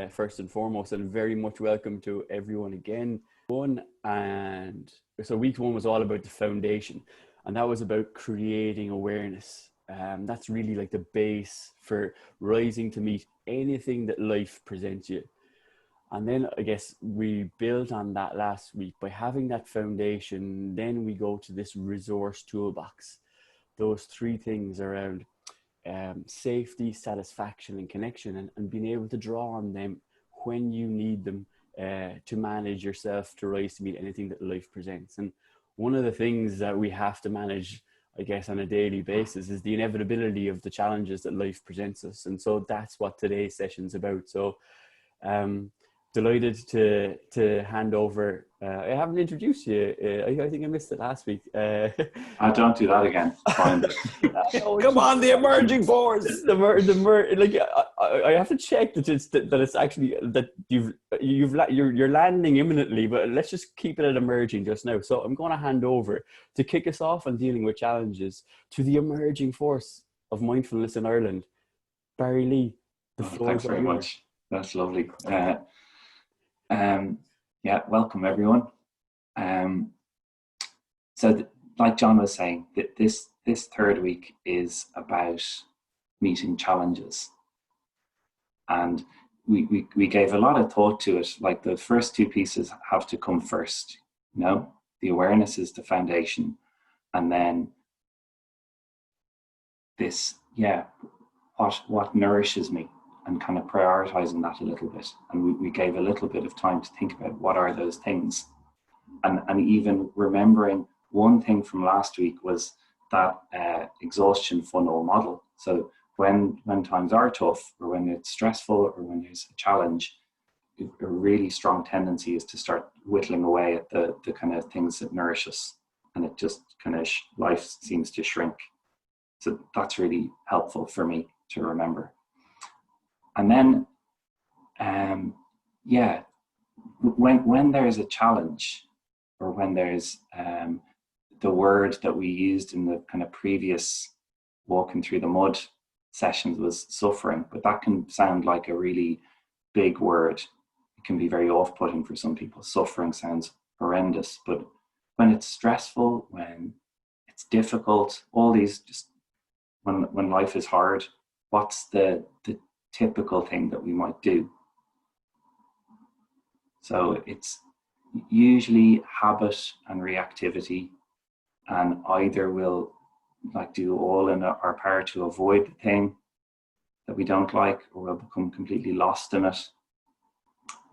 first and foremost, and very much welcome to everyone again. And so week one was all about the foundation, and that was about creating awareness. That's really like the base for rising to meet anything that life presents you. And then I guess we built on that last week by having that foundation. Then we go to this resource toolbox. Those three things around safety, satisfaction, and connection, and being able to draw on them when you need them to manage yourself to rise to meet anything that life presents. And one of the things that we have to manage, I guess, on a daily basis is the inevitability of the challenges that life presents us. And so that's what today's session's about. So delighted to hand over. I haven't introduced you. I think I missed it last week. I don't do that again. Fine. Come on, the emerging force. Like I have to check that it's actually that you're landing imminently. But let's just keep it at emerging just now. So I'm going to hand over to kick us off on dealing with challenges to the emerging force of mindfulness in Ireland, Barry Lee. The floor Thanks is very yours. much. That's lovely. Yeah, welcome everyone. Like John was saying, this third week is about meeting challenges, and we gave a lot of thought to it. Like the first two pieces have to come first. You know, the awareness is the foundation, and then this, what nourishes me, and kind of prioritizing that a little bit. And we gave a little bit of time to think about what are those things. And even remembering one thing from last week was that exhaustion funnel model. So when times are tough, or when it's stressful, or when there's a challenge, a really strong tendency is to start whittling away at the kind of things that nourish us. And it just kind of, life seems to shrink. So that's really helpful for me to remember. And then, when there's a challenge, or when there's the word that we used in the kind of previous walking through the mud sessions was suffering, but that can sound like a really big word. It can be very off-putting for some people. Suffering sounds horrendous, but when it's stressful, when it's difficult, all these, just when life is hard, what's the typical thing that we might do? So it's usually habit and reactivity, and either we'll like do all in our power to avoid the thing that we don't like, or we'll become completely lost in it.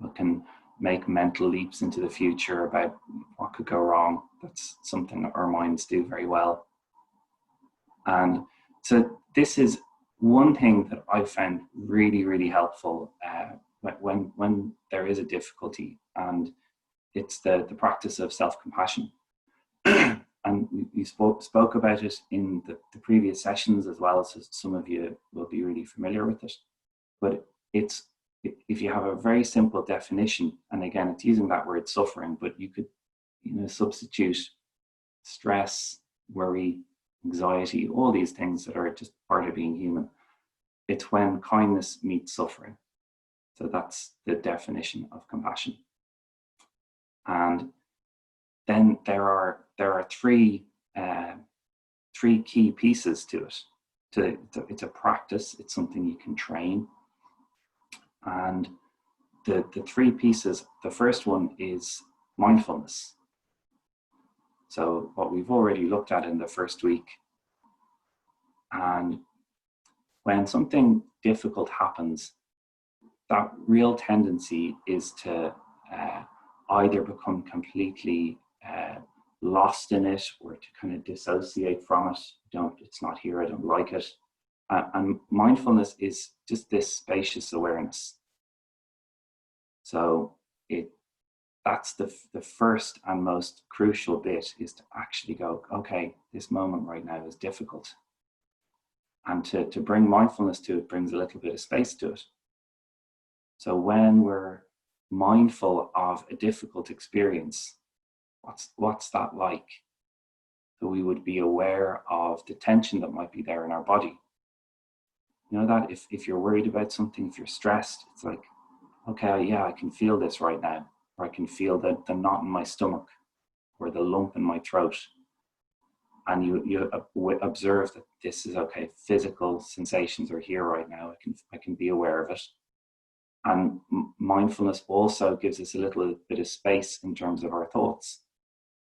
We can make mental leaps into the future about what could go wrong. That's something that our minds do very well. And so this is one thing that I found really, really helpful when there is a difficulty, and it's the practice of self-compassion. And we spoke about it in the previous sessions as well, so some of you will be really familiar with it. But if you have a very simple definition, and again, it's using that word suffering, but you could substitute stress, worry, anxiety, all these things that are just part of being human. It's when kindness meets suffering. So that's the definition of compassion. And then there are three key pieces to it. It's a practice. It's something you can train. And the three pieces. The first one is mindfulness. So what we've already looked at in the first week. And when something difficult happens, that real tendency is to either become completely lost in it, or to kind of dissociate from it. It's not here, I don't like it. And mindfulness is just this spacious awareness. So that's the first and most crucial bit, is to actually go, okay, this moment right now is difficult. And to bring mindfulness to it brings a little bit of space to it. So when we're mindful of a difficult experience, what's that like? So we would be aware of the tension that might be there in our body. You know that if you're worried about something, if you're stressed, it's like okay, yeah, I can feel this right now, or I can feel the knot in my stomach or the lump in my throat. And you observe that this is okay. Physical sensations are here right now. I can be aware of it. And mindfulness also gives us a little bit of space in terms of our thoughts.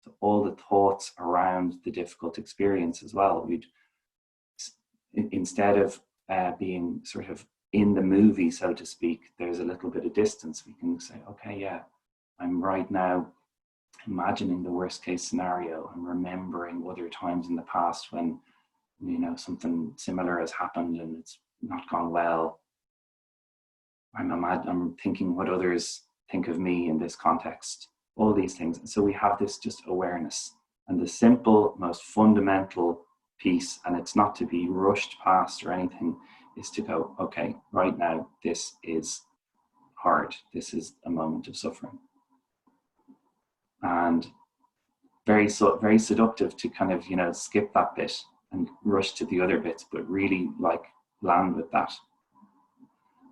So all the thoughts around the difficult experience as well. We'd, instead of being sort of in the movie, so to speak, there's a little bit of distance. We can say, okay, yeah, I'm right now imagining the worst case scenario and remembering other times in the past when, you know, something similar has happened and it's not gone well. I'm thinking what others think of me in this context, all these things. And so we have this just awareness, and the simple, most fundamental piece, and it's not to be rushed past or anything, is to go, okay, right now, this is hard. This is a moment of suffering. And very seductive to kind of, you know, skip that bit and rush to the other bits, but really like land with that.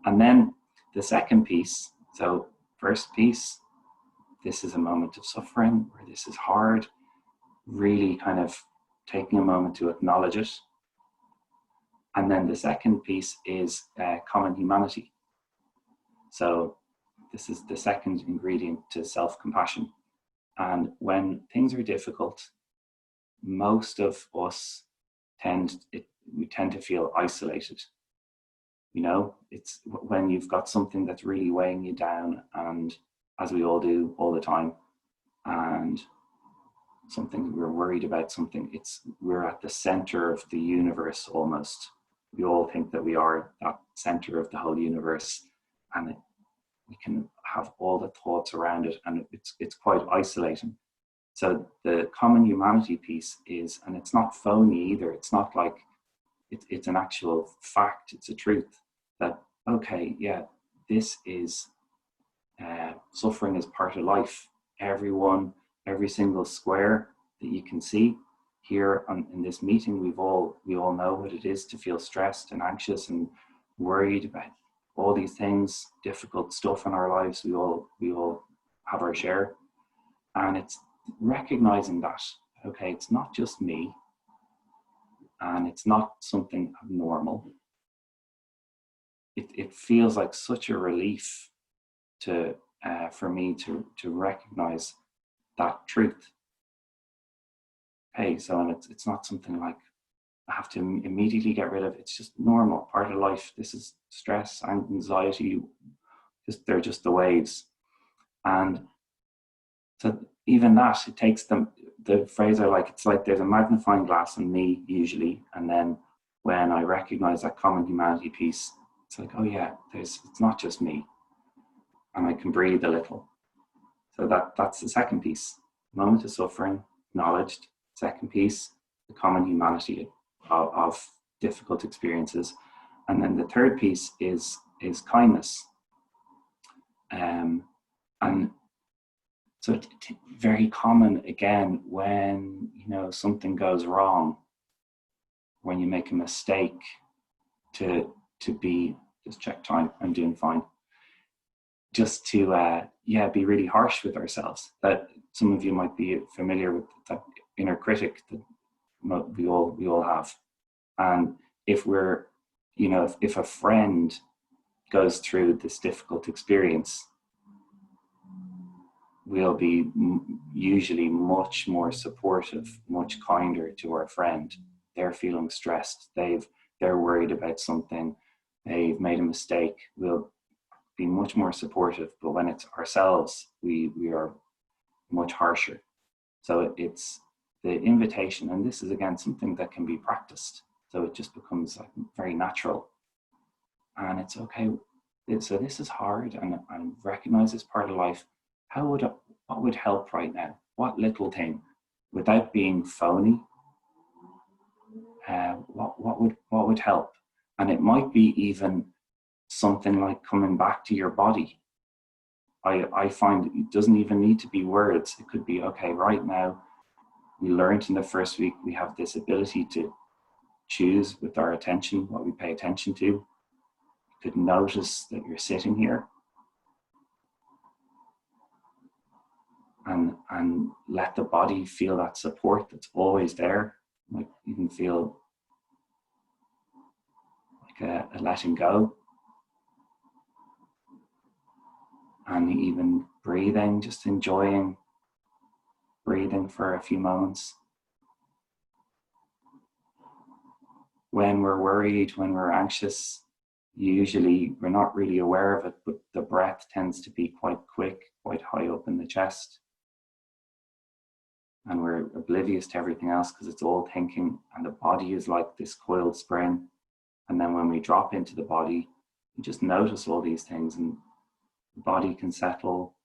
And then the second piece, so first piece, this is a moment of suffering, or this is hard, really kind of taking a moment to acknowledge it. And then the second piece is common humanity. So this is the second ingredient to self-compassion. And when things are difficult, most of us we tend to feel isolated. You know, it's when you've got something that's really weighing you down, and as we all do all the time, and something we're worried about, we're at the center of the universe almost. We all think that we are that center of the whole universe, and we can have all the thoughts around it, and it's quite isolating. So the common humanity piece is, and it's not phony either. It's not like it's an actual fact. It's a truth that, okay, yeah, this is suffering is part of life. Every single square that you can see here in this meeting, we all know what it is to feel stressed and anxious and worried about all these things, difficult stuff in our lives. We all have our share, and it's recognizing that, okay, it's not just me, and it's not something abnormal. It feels like such a relief for me to recognize that truth. Okay, so, and it's not something like I have to immediately get rid of. It's just normal, part of life. This is stress and anxiety. They're just the waves. And so even that, it takes the phrase I like, it's like there's a magnifying glass on me usually. And then when I recognize that common humanity piece, it's like, oh yeah, it's not just me. And I can breathe a little. So that's the second piece. Moment of suffering, acknowledged. Second piece, the common humanity of difficult experiences. And then the third piece is kindness. And so very common again when, you know, something goes wrong, when you make a mistake, to be, just check time, I'm doing fine. Just to be really harsh with ourselves. That some of you might be familiar with, that inner critic that we all have. And if we're, you know, if a friend goes through this difficult experience, we'll be usually much more supportive, much kinder to our friend. They're feeling stressed. They're worried about something. They've made a mistake. We'll be much more supportive. But when it's ourselves, we are much harsher. So it's the invitation, and this is again something that can be practiced. So it just becomes like very natural. And it's okay. So this is hard, and I recognize it's part of life. What would help right now? What little thing, without being phony? What would help? And it might be even something like coming back to your body. I find it doesn't even need to be words. It could be, okay, right now, we learned in the first week, we have this ability to choose with our attention what we pay attention to. You could notice that you're sitting here. and let the body feel that support that's always there. Like you can feel like a letting go, and even breathing, just enjoying breathing for a few moments. When we're worried, when we're anxious, usually we're not really aware of it, but the breath tends to be quite quick, quite high up in the chest. And we're oblivious to everything else because it's all thinking, and the body is like this coiled spring. And then when we drop into the body, you just notice all these things, and the body can settle,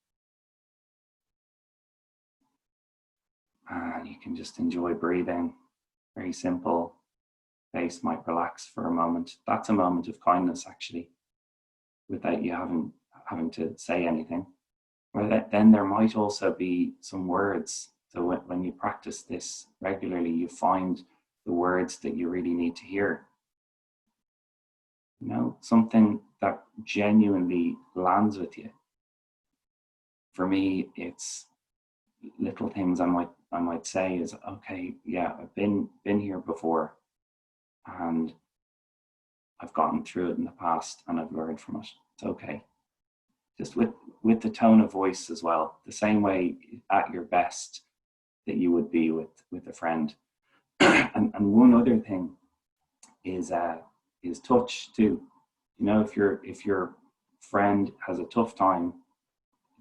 and you can just enjoy breathing. Very simple. Face might relax for a moment. That's a moment of kindness, actually, without you having to say anything. Or then there might also be some words. So when you practice this regularly, you find the words that you really need to hear. You know, something that genuinely lands with you. For me, it's little things I might say is, okay, yeah, I've been here before, and I've gotten through it in the past, and I've learned from it. It's okay. Just with the tone of voice as well, the same way at your best that you would be with a friend. and one other thing is touch too. You know, if your friend has a tough time,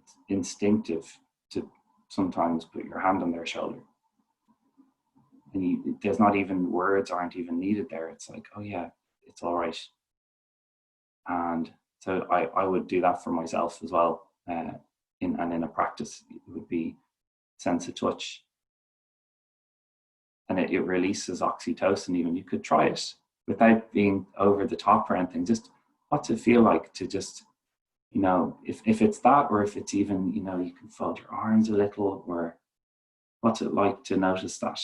it's instinctive to sometimes put your hand on their shoulder. And there's not even words aren't even needed there. It's like, oh yeah, it's all right. And so I would do that for myself as well. In a practice, it would be sense of touch. And it releases oxytocin even. You could try it without being over the top or anything. Just what's it feel like to just, you know, if it's that, or if it's even, you know, you can fold your arms a little, or what's it like to notice that?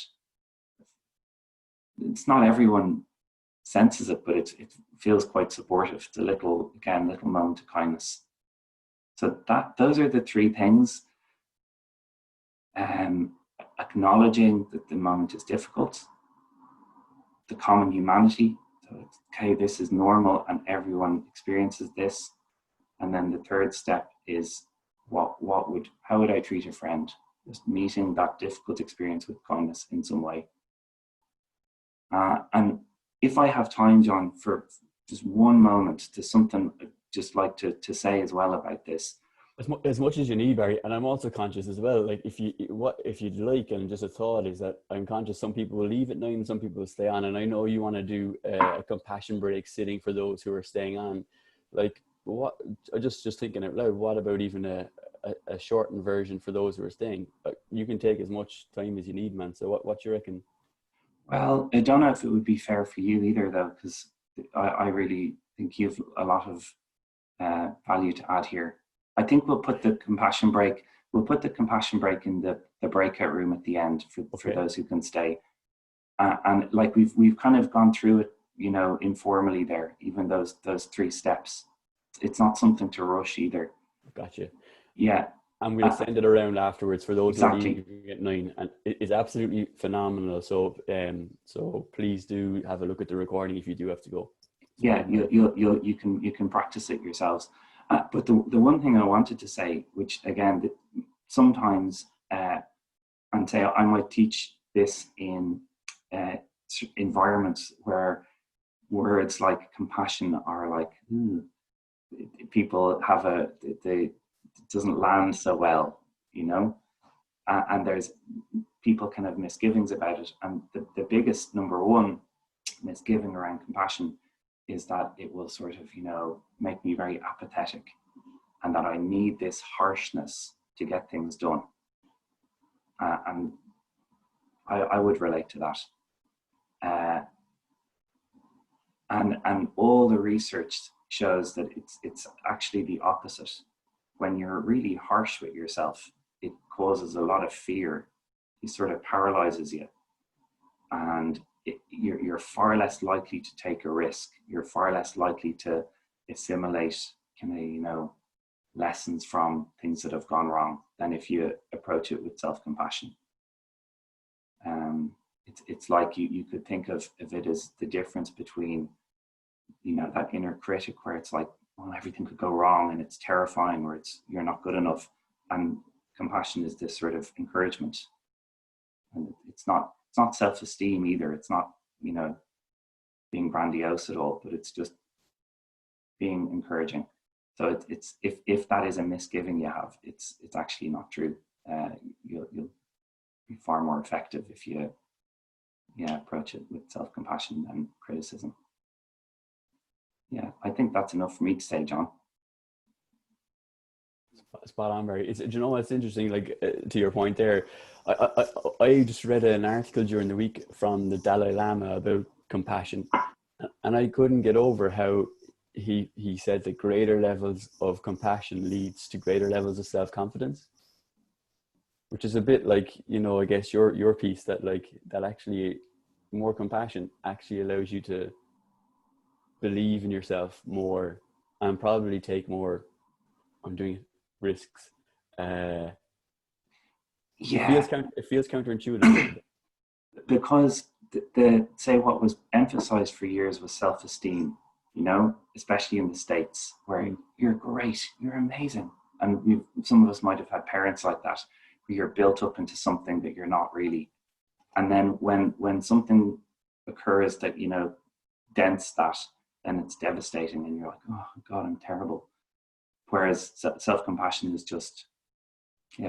It's not everyone senses it, but it feels quite supportive. It's a little moment of kindness. So those are the three things. Acknowledging that the moment is difficult, the common humanity. So it's, okay, this is normal and everyone experiences this. And then the third step is how would I treat a friend? Just meeting that difficult experience with kindness in some way. And if I have time, John, for just one moment, to something I'd just like to say as well about this. As much as you need, Barry, and I'm also conscious as well. Like if you'd like, and just a thought is that I'm conscious some people will leave at 9, some people will stay on, and I know you want to do a compassion break sitting for those who are staying on. Like what? Just thinking out loud. What about even a shortened version for those who are staying? You can take as much time as you need, man. So what you reckon? Well, I don't know if it would be fair for you either, though, because I really think you've a lot of value to add here. I think we'll put the compassion break in the breakout room at the end for those who can stay. And like we've kind of gone through it, you know, informally there, even those 3 steps. It's not something to rush either. Gotcha. Yeah. And we'll send it around afterwards for those exactly. who are leaving at 9. And it is absolutely phenomenal. So so please do have a look at the recording if you do have to go. Yeah, you can practice it yourselves. But the one thing I wanted to say, which again, sometimes, and say I might teach this in environments where words like compassion are like, people have it doesn't land so well, you know, and there's people can have misgivings about it. And the biggest number one misgiving around compassion is that it will sort of, you know, make me very apathetic, and that I need this harshness to get things done. And I would relate to that. And all the research shows that it's actually the opposite. When you're really harsh with yourself, it causes a lot of fear. It sort of paralyzes you. And you're far less likely to take a risk. You're far less likely to assimilate, you know, lessons from things that have gone wrong than if you approach it with self-compassion. It's like you could think of it as the difference between, you know, that inner critic where it's like, well, everything could go wrong and it's terrifying, or it's you're not good enough. And compassion is this sort of encouragement. And it's not self-esteem either. It's not, you know, being grandiose at all, but it's just being encouraging. So it's if that is a misgiving you have, it's actually not true. You'll be far more effective if you approach it with self-compassion than criticism. Yeah, I think that's enough for me to say, John. Spot on, Barry. Do you know what's interesting? Like to your point there, I just read an article during the week from the Dalai Lama about compassion, and I couldn't get over how he said that greater levels of compassion leads to greater levels of self-confidence, which is a bit like, you know, I guess your piece that like that actually more compassion actually allows you to believe in yourself more and probably take more, I'm doing it, risks. It feels counterintuitive. Because the say what was emphasized for years was self-esteem, you know, especially in the States, where you're great, you're amazing. And some of us might have had parents like that, where you're built up into something that you're not really. And then when something occurs that, you know, dents that, then it's devastating and you're like, oh God, I'm terrible. Whereas self-compassion is just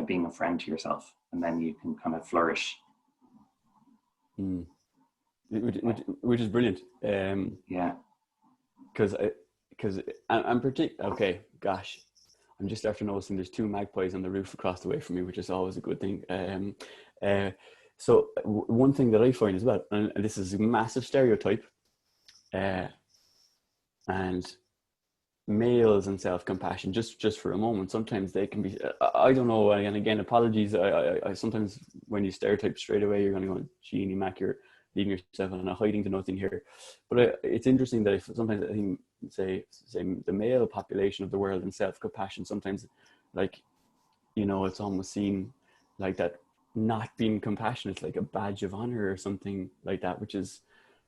being a friend to yourself, and then you can kind of flourish. Which is brilliant. Because I'm okay, gosh, I'm just after noticing there's 2 magpies on the roof across the way from me, which is always a good thing. So one thing that I find as well, and this is a massive stereotype, and males and self-compassion, just for a moment, sometimes they can be, I don't know, and again, apologies, I sometimes when you stereotype straight away, you're going to go, Jeannie Mac, you're leaving yourself on a hiding to nothing here. But it's interesting that sometimes I think, say the male population of the world and self-compassion, sometimes, like, you know, it's almost seen like that not being compassionate is like a badge of honor or something like that, which is,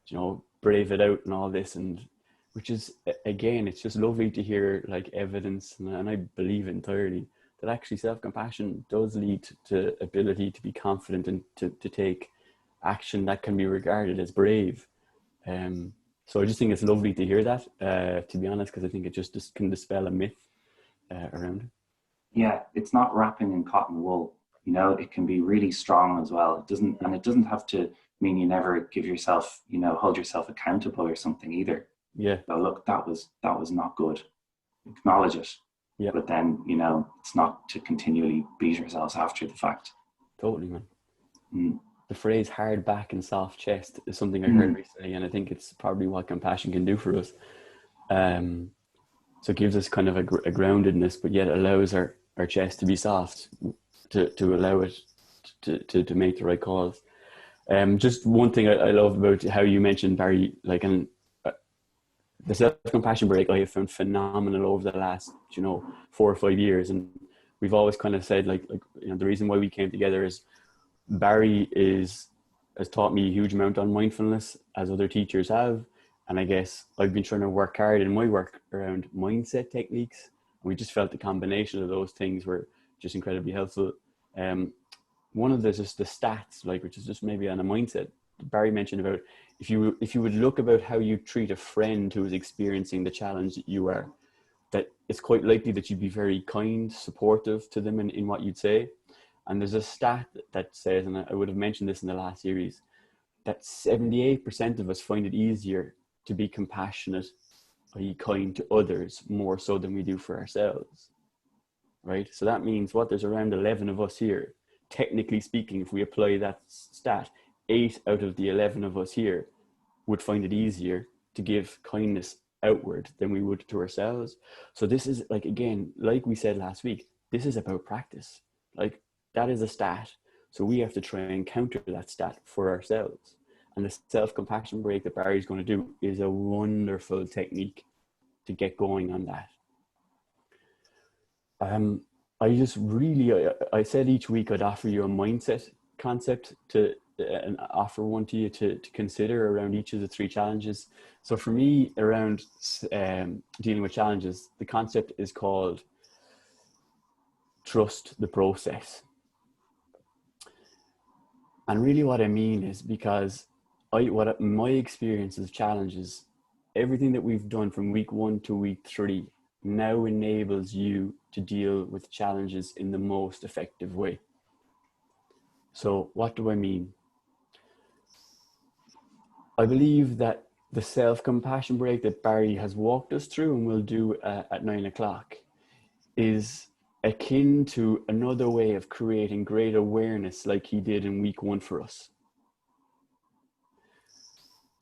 you know, brave it out and all this, and which is, again, it's just lovely to hear like evidence, and I believe entirely that actually self-compassion does lead to ability to be confident and to take action that can be regarded as brave. So I just think it's lovely to hear that, to be honest, because I think it just can dispel a myth around it. Yeah, it's not wrapping in cotton wool. You know, it can be really strong as well. It doesn't have to mean you never give yourself, you know, hold yourself accountable or something either. Yeah. So look, that was not good. Acknowledge it. Yeah. But then, you know, it's not to continually beat ourselves after the fact. Totally, man. The phrase hard back and soft chest is something I heard recently, and I think it's probably what compassion can do for us. So it gives us kind of a groundedness, but yet allows our chest to be soft, to allow it to make the right calls. Just one thing I love about how you mentioned, Barry, like, and the self-compassion break I have found phenomenal over the last, 4 or 5 years. And we've always kind of said, like, you know, the reason why we came together is Barry has taught me a huge amount on mindfulness, as other teachers have. And I guess I've been trying to work hard in my work around mindset techniques. And we just felt the combination of those things were just incredibly helpful. One of the stats, like, which is just maybe on a mindset, Barry mentioned about if you would look about how you treat a friend who is experiencing the challenge that you are, that it's quite likely that you'd be very kind, supportive to them in what you'd say. And there's a stat that says, and I would have mentioned this in the last series, that 78% of us find it easier to be compassionate, i.e. kind to others, more so than we do for ourselves, right? So that means there's around 11 of us here. Technically speaking, if we apply that stat, 8 out of the 11 of us here would find it easier to give kindness outward than we would to ourselves. So this is, like, again, like we said last week, this is about practice. Like, that is a stat. So we have to try and counter that stat for ourselves. And the self-compassion break that Barry's going to do is a wonderful technique to get going on that. Um, I said each week I'd offer you a mindset concept and offer one to you to consider around each of the three challenges. So for me, around dealing with challenges, the concept is called trust the process. And really what I mean is because my experience of challenges, everything that we've done from week 1 to week 3 now enables you to deal with challenges in the most effective way. So what do I mean? I believe that the self-compassion break that Barry has walked us through and will do at 9 o'clock is akin to another way of creating great awareness like he did in week 1 for us.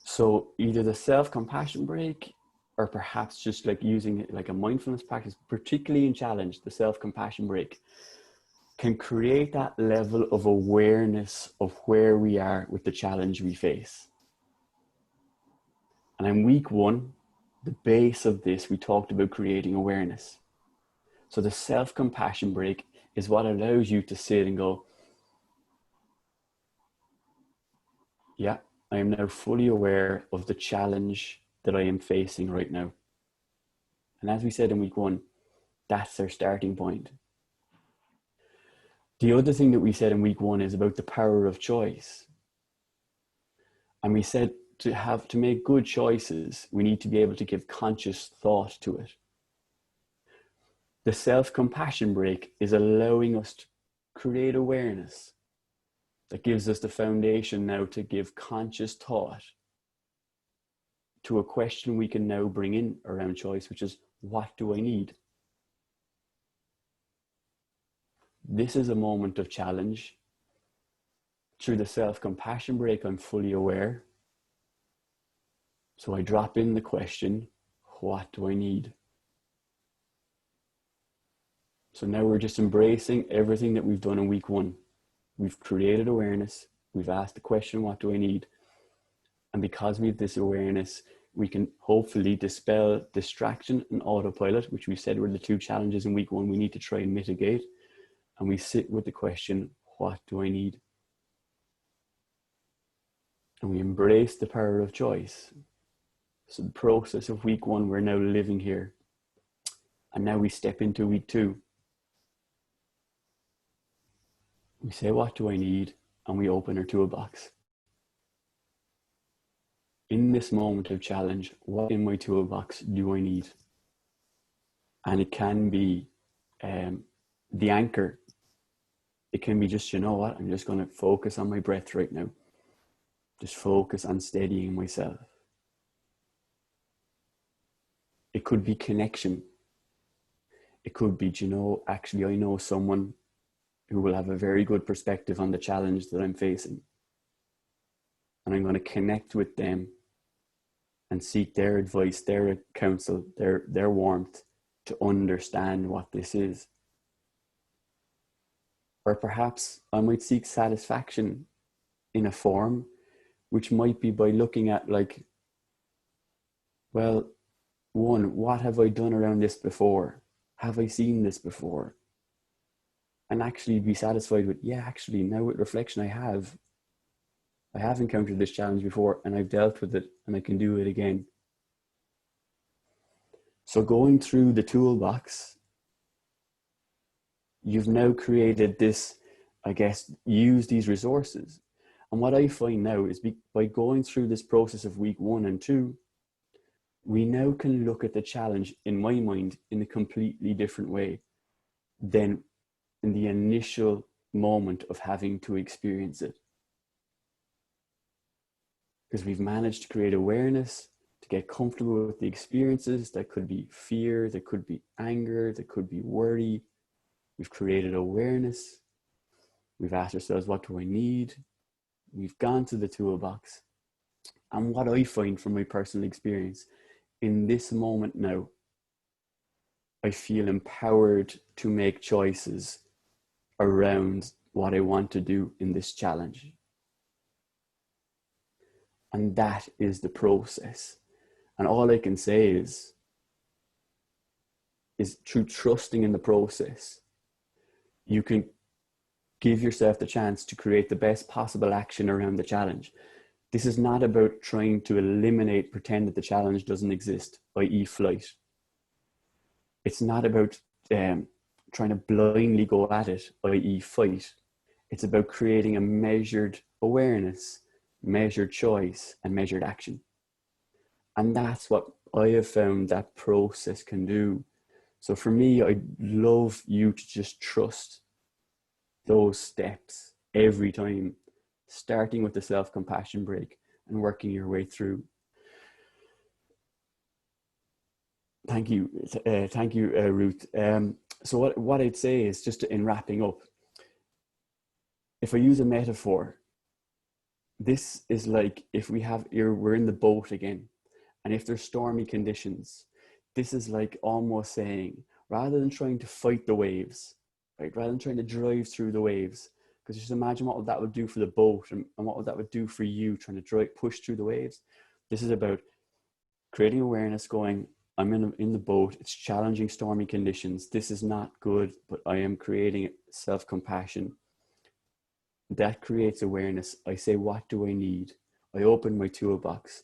So either the self-compassion break or perhaps just like using it like a mindfulness practice, particularly in challenge, the self-compassion break can create that level of awareness of where we are with the challenge we face. And in week 1, the base of this, we talked about creating awareness. So the self-compassion break is what allows you to sit and go, yeah, I am now fully aware of the challenge that I am facing right now. And as we said in week 1, that's our starting point. The other thing that we said in week 1 is about the power of choice. And we said to make good choices, we need to be able to give conscious thought to it. The self-compassion break is allowing us to create awareness that gives us the foundation now to give conscious thought to a question we can now bring in around choice, which is, what do I need? This is a moment of challenge. Through the self-compassion break, I'm fully aware. So I drop in the question, what do I need? So now we're just embracing everything that we've done in week 1. We've created awareness. We've asked the question, what do I need? And because we have this awareness, we can hopefully dispel distraction and autopilot, which we said were the 2 challenges in week 1 we need to try and mitigate. And we sit with the question, what do I need? And we embrace the power of choice. So the process of week 1, we're now living here. And now we step into week 2. We say, what do I need? And we open our toolbox. In this moment of challenge, what in my toolbox do I need? And it can be the anchor. It can be just, you know what, I'm just going to focus on my breath right now. Just focus on steadying myself. It could be connection. It could be, you know, actually I know someone who will have a very good perspective on the challenge that I'm facing. And I'm going to connect with them and seek their advice, their counsel, their warmth to understand what this is. Or perhaps I might seek satisfaction in a form, which might be by looking at like, well, 1, what have I done around this before? Have I seen this before? And actually be satisfied with, yeah, actually now with reflection, I have encountered this challenge before and I've dealt with it and I can do it again. So going through the toolbox, you've now created this, I guess, use these resources. And what I find now is by going through this process of week 1 and 2, we now can look at the challenge, in my mind, in a completely different way than in the initial moment of having to experience it. Because we've managed to create awareness, to get comfortable with the experiences. That could be fear, that could be anger, that could be worry. We've created awareness. We've asked ourselves, what do I need? We've gone to the toolbox. And what I find from my personal experience, in this moment now, I feel empowered to make choices around what I want to do in this challenge. And that is the process. And all I can say is, is through trusting in the process, you can give yourself the chance to create the best possible action around the challenge. This is not about trying to eliminate, pretend that the challenge doesn't exist, i.e. flight. It's not about trying to blindly go at it, i.e. fight. It's about creating a measured awareness, measured choice, and measured action. And that's what I have found that process can do. So for me, I'd love you to just trust those steps every time, starting with the self-compassion break and working your way through. Thank you, Ruth. So what I'd say is, just in wrapping up, if I use a metaphor, this is like if we're in the boat again, and if there's stormy conditions, this is like almost saying, rather than trying to fight the waves, right? Rather than trying to drive through the waves, because just imagine what that would do for the boat, and what that would do for you trying to push through the waves. This is about creating awareness, going, I'm in the boat, it's challenging, stormy conditions, this is not good, but I am creating self-compassion. That creates awareness. I say, what do I need? I open my toolbox.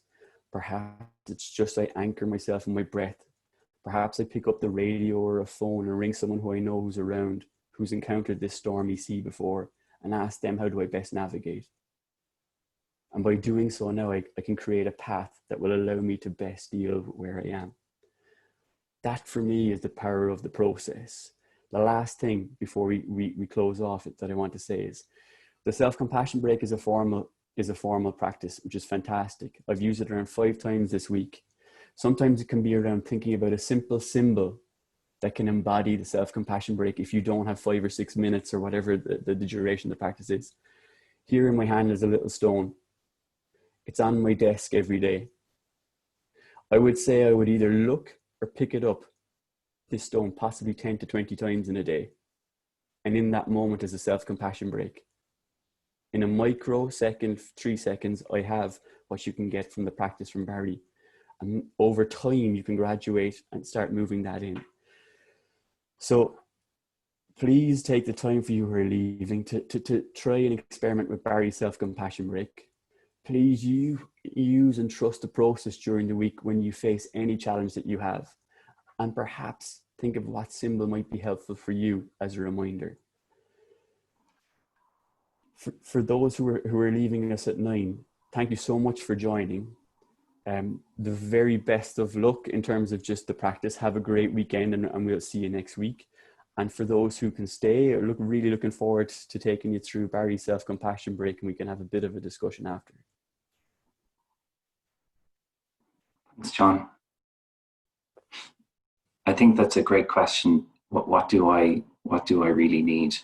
Perhaps it's just I anchor myself in my breath. Perhaps I pick up the radio or a phone and ring someone who I know who's around, who's encountered this stormy sea before, and ask them, how do I best navigate? And by doing so now, I can create a path that will allow me to best deal with where I am. That for me is the power of the process. The last thing before we close off that I want to say is, the self-compassion break is a formal practice, which is fantastic. I've used it around 5 times this week. Sometimes it can be around thinking about a simple symbol that can embody the self-compassion break if you don't have 5 or 6 minutes or whatever the duration of the practice is. Here in my hand is a little stone. It's on my desk every day. I would say I would either look or pick it up, this stone, possibly 10 to 20 times in a day. And in that moment is a self-compassion break. In a microsecond, 3 seconds, I have what you can get from the practice from Barry. And over time, you can graduate and start moving that in. So please take the time for you who are leaving to try and experiment with Barry's self-compassion break. Please use and trust the process during the week when you face any challenge that you have. And perhaps think of what symbol might be helpful for you as a reminder. For those who are leaving us at 9, thank you so much for joining. The very best of luck in terms of just the practice. Have a great weekend, and we'll see you next week. And for those who can stay, really looking forward to taking you through Barry's self-compassion break, and we can have a bit of a discussion after. Thanks, John. I think that's a great question. What do I really need?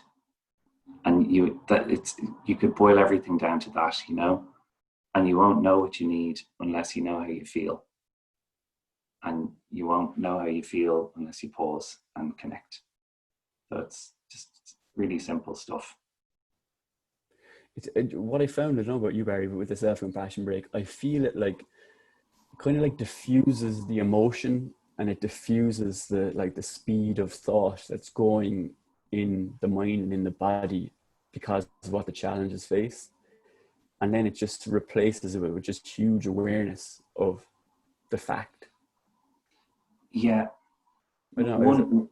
And you could boil everything down to that, you know, and you won't know what you need unless you know how you feel. And you won't know how you feel unless you pause and connect. So it's just really simple stuff. What I found, I don't know about you, Barry, but with the self-compassion break, I feel it kind of diffuses the emotion, and it diffuses the speed of thought that's going in the mind and in the body because of what the challenges face. And then it just replaces it with just huge awareness of the fact. Yeah. One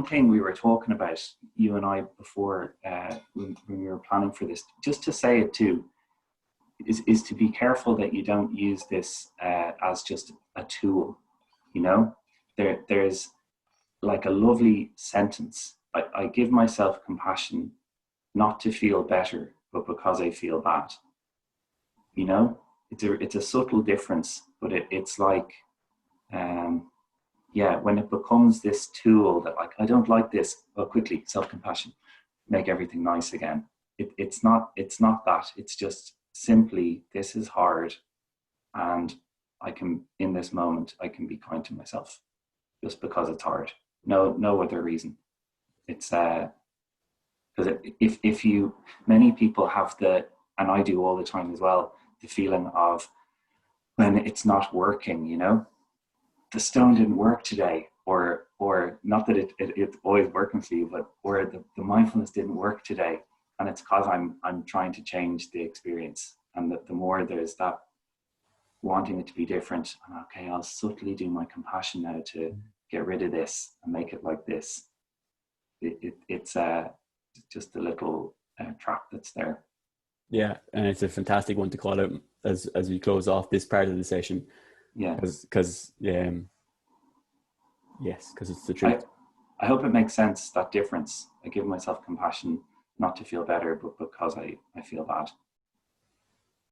thing we were talking about, you and I, before when we were planning for this, just to say it too, is to be careful that you don't use this as just a tool. You know, there's like a lovely sentence. I give myself compassion not to feel better, but because I feel bad. You know, it's a subtle difference, but it's like, when it becomes this tool that, like, I don't like this, well, quickly, self-compassion, make everything nice again. It's not that. It's just simply, this is hard, and in this moment, I can be kind to myself just because it's hard. No other reason. It's because many people have and I do all the time as well, the feeling of when it's not working, you know, the stone didn't work today. or not that it's always working for you, but where the mindfulness didn't work today, and it's because I'm trying to change the experience, and the more there's that wanting it to be different, okay, I'll subtly do my compassion now to get rid of this and make it like this. It's just a little trap that's there. Yeah, and it's a fantastic one to call out as we close off this part of the session. Yeah, because yes, because it's the truth. I hope it makes sense, that difference. I give myself compassion not to feel better, but because I feel bad.